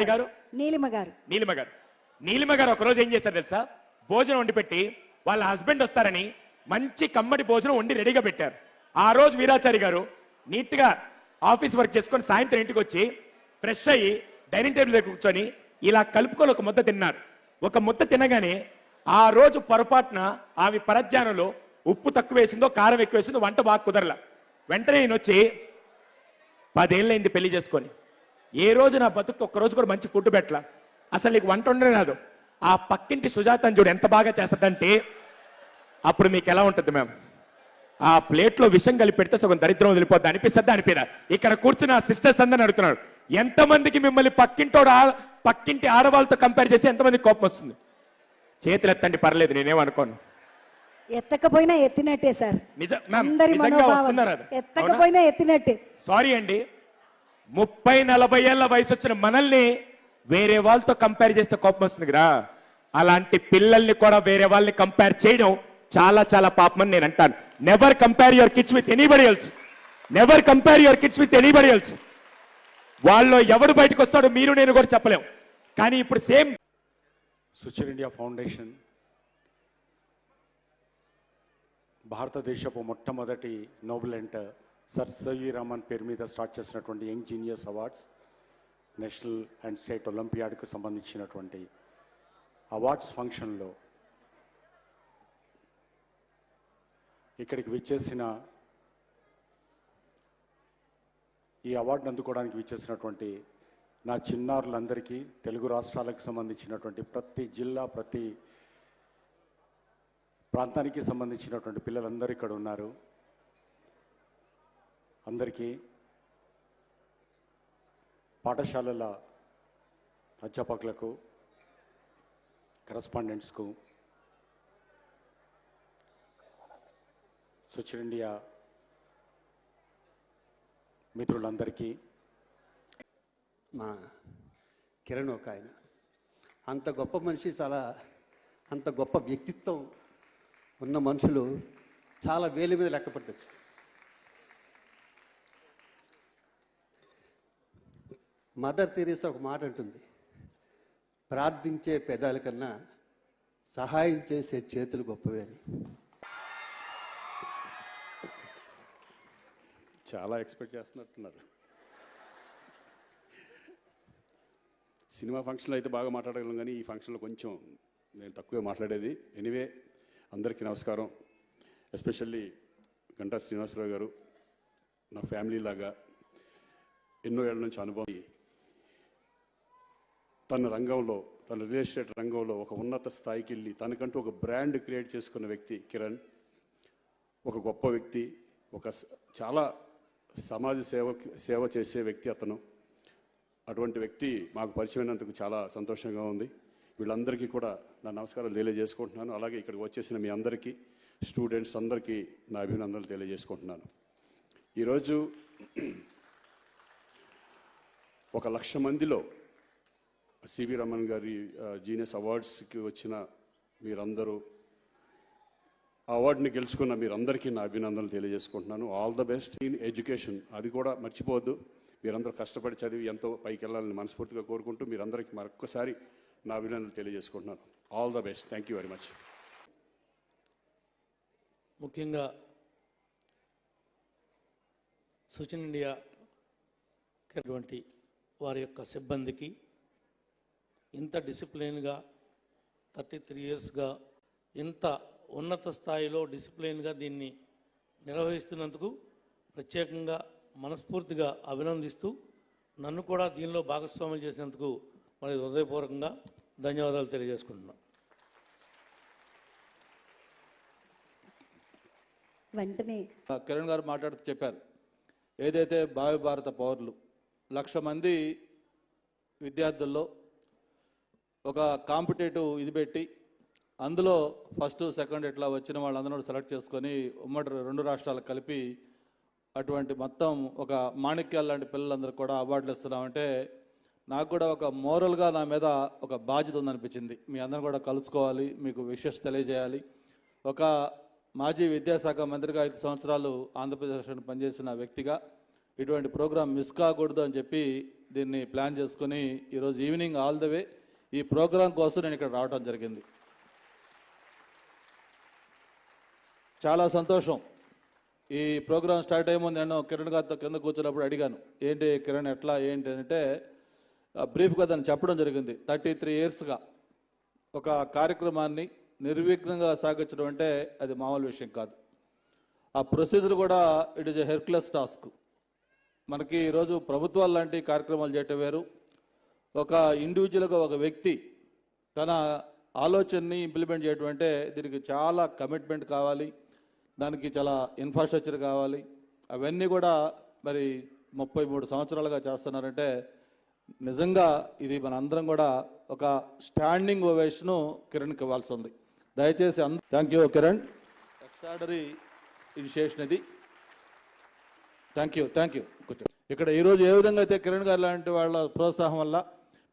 గారు నీలిమ గారు ఒకరోజు ఏం చేశారు తెలుసా? భోజనం వండి పెట్టి వాళ్ళ హస్బెండ్ వస్తారని మంచి కమ్మడి భోజనం వండి రెడీగా పెట్టారు. ఆ రోజు వీరాచారి గారు నీట్ గా ఆఫీస్ వర్క్ చేసుకొని సాయంత్రం ఇంటికి వచ్చి ఫ్రెష్ అయ్యి డైనింగ్ టేబుల్ దగ్గర కూర్చొని ఇలా కలుపుకొని ఒక ముద్ద తిన్నారు. ఒక ముద్ద తినగానే ఆ రోజు పొరపాటున ఆమె పరధ్యానంలో ఉప్పు తక్కువ వేసిందో కారం ఎక్కువ వేసిందో వంట బాగా కుదరల. వెంటనే ఈయన వచ్చి 10 ఏళ్ళైంది పెళ్లి చేసుకొని, ఏ రోజు నా బతుకు ఒక్కరోజు కూడా మంచి ఫుడ్ పెట్టలా, అసలు నీకు వంట ఉండనే రాదు, ఆ పక్కింటి సుజాతని చూడు ఎంత బాగా చేస్తుందంటే అప్పుడు మీకు ఎలా ఉంటుంది మ్యామ్? ఆ ప్లేట్లో విషం కలిపి పెడితే సగం దరిద్రం వదిలిపోద్ది అనిపిస్తుంది అనిపిదా? ఇక్కడ కూర్చున్న సిస్టర్స్ అందరిని అడుగుతున్నాడు, ఎంతమందికి మిమ్మల్ని పక్కింటి ఆడవాళ్ళతో కంపేర్ చేసి ఎంతమందికి కోపం వస్తుంది? చేతులు ఎత్తండి, పర్లేదు, నేనేమనుకోను. ఎత్తకపోయినా ఎత్తినట్టే సార్. ఎత్తకపోయినా ఎత్తినట్టే. సారీ అండి, 30-40 ఏళ్ల వయసు వచ్చిన మనల్ని వేరే వాళ్ళతో కంపేర్ చేస్తే కోపం వస్తుంది కదా, అలాంటి పిల్లల్ని కూడా వేరే వాళ్ళని కంపేర్ చేయడం చాలా చాలా పాపమని నేను అంటాను. Never compare your kids with anybody else. Never compare your kids with anybody else. వాళ్ళు ఎవడు బయటకు వస్తాడో మీరు నేను కూడా చెప్పలేం. కానీ ఇప్పుడు సేమ్ సుచర్ ఇండియా ఫౌండేషన్ భారతదేశపు మొట్టమొదటి నోబెల్ ఎంటర్ సర్ సివి రామన్ పేరు మీద స్టార్ట్ చేసినటువంటి young genius awards, national and state ఒలింపియాడ్కు సంబంధించినటువంటి అవార్డ్స్ ఫంక్షన్లో ఇక్కడికి విచ్చేసిన ఈ అవార్డును అందుకోవడానికి విచ్చేసినటువంటి నా చిన్నారులందరికీ, తెలుగు రాష్ట్రాలకు సంబంధించినటువంటి ప్రతి జిల్లా, ప్రతి ప్రాంతానికి సంబంధించినటువంటి పిల్లలందరూ ఇక్కడ ఉన్నారు. అందరికీ, పాఠశాలల అధ్యాపకులకు, కరస్పాండెంట్స్కు, సుచర్ ఇండియా మిత్రులందరికీ, మా కిరణ్ ఒక ఆయన అంత గొప్ప మనిషి, అంత గొప్ప వ్యక్తిత్వం ఉన్న మనుషులు చాలా వేలి మీద లెక్క పట్టచ్చు. మదర్ తెరీసా ఒక మాట అంటుంది, ప్రార్థించే పెదాల కన్నా సహాయం చేసే చేతులు గొప్పవే అని. చాలా ఎక్స్పెక్ట్ చేస్తున్నట్టున్నారు. సినిమా ఫంక్షన్లో అయితే బాగా మాట్లాడగలం, కానీ ఈ ఫంక్షన్లో కొంచెం నేను తక్కువే మాట్లాడేది. ఎనీవే, అందరికీ నమస్కారం. ఎస్పెషల్లీ గంటా శ్రీనివాసరావు గారు నా ఫ్యామిలీ లాగా ఎన్నో ఏళ్ళ నుంచి అనుభవం, తన రంగంలో, తన రియల్ ఎస్టేట్ రంగంలో ఒక ఉన్నత స్థాయికి వెళ్ళి తనకంటూ ఒక బ్రాండ్ క్రియేట్ చేసుకున్న వ్యక్తి కిరణ్. ఒక గొప్ప వ్యక్తి, చాలా సమాజ సేవ చేసే వ్యక్తి అతను. అటువంటి వ్యక్తి మాకు పరిచయమైనందుకు చాలా సంతోషంగా ఉంది. వీళ్ళందరికీ కూడా నా నమస్కారాలు తెలియజేసుకుంటున్నాను. అలాగే ఇక్కడికి వచ్చేసిన మీ అందరికీ, స్టూడెంట్స్ అందరికీ నా అభినందనలు తెలియజేసుకుంటున్నాను. ఈరోజు 1,00,000 మందిలో సివి రమణ్ గారి జీనియస్ అవార్డ్స్కి వచ్చిన మీరందరూ, అవార్డుని గెలుచుకున్న మీరందరికీ నా అభినందనలు తెలియజేసుకుంటున్నాను. All the best in education, అది కూడా మర్చిపోవద్దు. మీరందరూ కష్టపడి చదివి ఎంతో పైకి వెళ్ళాలని మనస్ఫూర్తిగా కోరుకుంటూ మీరందరికీ మరొక్కసారి నా అభినందనలు తెలియజేసుకుంటున్నాను. All the best. Thank you very much. ముఖ్యంగా సుచర్ ఇండియా అటువంటి వారి యొక్క సిబ్బందికి, ఇంత డిసిప్లిన్గా 33 ఇయర్స్గా ఇంత ఉన్నత స్థాయిలో డిసిప్లిన్గా దీన్ని నిర్వహిస్తున్నందుకు ప్రత్యేకంగా మనస్ఫూర్తిగా అభినందిస్తూ, నన్ను కూడా దీనిలో భాగస్వాములు చేసినందుకు మరి హృదయపూర్వకంగా ధన్యవాదాలు తెలియజేసుకుంటున్నాను. వెంటనే కిరణ్ గారు మాట్లాడుతూ చెప్పారు, ఏదైతే భావి భారత పౌరులు 1,00,000 మంది విద్యార్థుల్లో ఒక కాంపిటేటివ్ ఇది పెట్టి, అందులో ఫస్ట్ సెకండ్ ఇట్లా వచ్చిన వాళ్ళందరూ సెలెక్ట్ చేసుకొని ఉమ్మడి 2 రాష్ట్రాలకు కలిపి అటువంటి మొత్తం ఒక మాణిక్యాల లాంటి పిల్లలందరూ కూడా అవార్డులు ఇస్తున్నామంటే నాకు కూడా ఒక మోరల్గా నా మీద ఒక బాధ్యత ఉందనిపించింది. మీ అందరూ కూడా కలుసుకోవాలి, మీకు విషెస్ తెలియజేయాలి. ఒక మాజీ విద్యాశాఖ మంత్రిగా 5 సంవత్సరాలు ఆంధ్రప్రదేశ్లో పనిచేసిన వ్యక్తిగా ఇటువంటి ప్రోగ్రాం మిస్ కాకూడదు అని చెప్పి దీన్ని ప్లాన్ చేసుకుని ఈరోజు ఈవినింగ్ ఆల్ ద వే ఈ ప్రోగ్రాం కోసం నేను ఇక్కడ రావడం జరిగింది. చాలా సంతోషం. ఈ ప్రోగ్రాం స్టార్ట్ అయ్యే ముందు నేను కిరణ్ గారితో కింద కూర్చున్నప్పుడు అడిగాను, ఏంటి కిరణ్ ఎట్లా ఏంటి అంటే బ్రీఫ్గా దాన్ని చెప్పడం జరిగింది. 33 ఇయర్స్గా ఒక కార్యక్రమాన్ని నిర్విఘ్నంగా సాగించడం అంటే అది మామూలు విషయం కాదు. ఆ ప్రొసీజర్ కూడా it is a Hercules task. మనకి ఈరోజు ప్రభుత్వాలు లాంటి కార్యక్రమాలు చేయటం వేరు, ఒక ఇండివిజువల్గా ఒక వ్యక్తి తన ఆలోచనని ఇంప్లిమెంట్ చేయడం అంటే దీనికి చాలా కమిట్మెంట్ కావాలి, దానికి చాలా ఇన్ఫ్రాస్ట్రక్చర్ కావాలి. అవన్నీ కూడా మరి 33 సంవత్సరాలుగా చేస్తున్నారంటే నిజంగా ఇది మన అందరం కూడా ఒక స్టాండింగ్ ఓవేషను కిరణ్కి ఇవ్వాల్సి ఉంది. దయచేసి thank you Kiran, extraordinary initiation ఇది. థ్యాంక్ యూ కూర్చో. ఇక్కడ ఈరోజు ఏ విధంగా అయితే కిరణ్ గారు లాంటి వాళ్ళ ప్రోత్సాహం వల్ల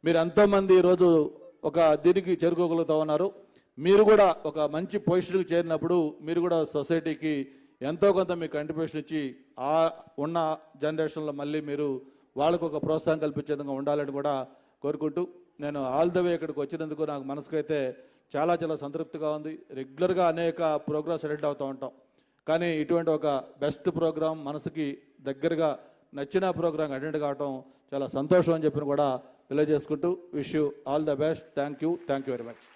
మీరు ఎంతోమంది ఈరోజు ఒక దీనికి చేరుకోగలుగుతా ఉన్నారు. మీరు కూడా ఒక మంచి పొజిషన్కి చేరినప్పుడు మీరు కూడా సొసైటీకి ఎంతో కొంత మీకు కంట్రిబ్యూషన్ ఇచ్చి ఆ ఉన్న జనరేషన్లో మళ్ళీ మీరు వాళ్ళకు ఒక ప్రోత్సాహం కల్పించే విధంగా ఉండాలని కూడా కోరుకుంటూ నేను ఆల్ ద వే ఇక్కడికి వచ్చినందుకు నాకు మనసుకైతే చాలా చాలా సంతృప్తిగా ఉంది. రెగ్యులర్గా అనేక ప్రోగ్రామ్స్ అటెండ్ అవుతూ ఉంటాం, కానీ ఇటువంటి ఒక బెస్ట్ ప్రోగ్రామ్ మనసుకి దగ్గరగా నచ్చిన ప్రోగ్రామ్ అటెండ్ కావటం చాలా సంతోషం అని చెప్పి కూడా తెలియజేసుకుంటూ wish you all the best. Thank you very much.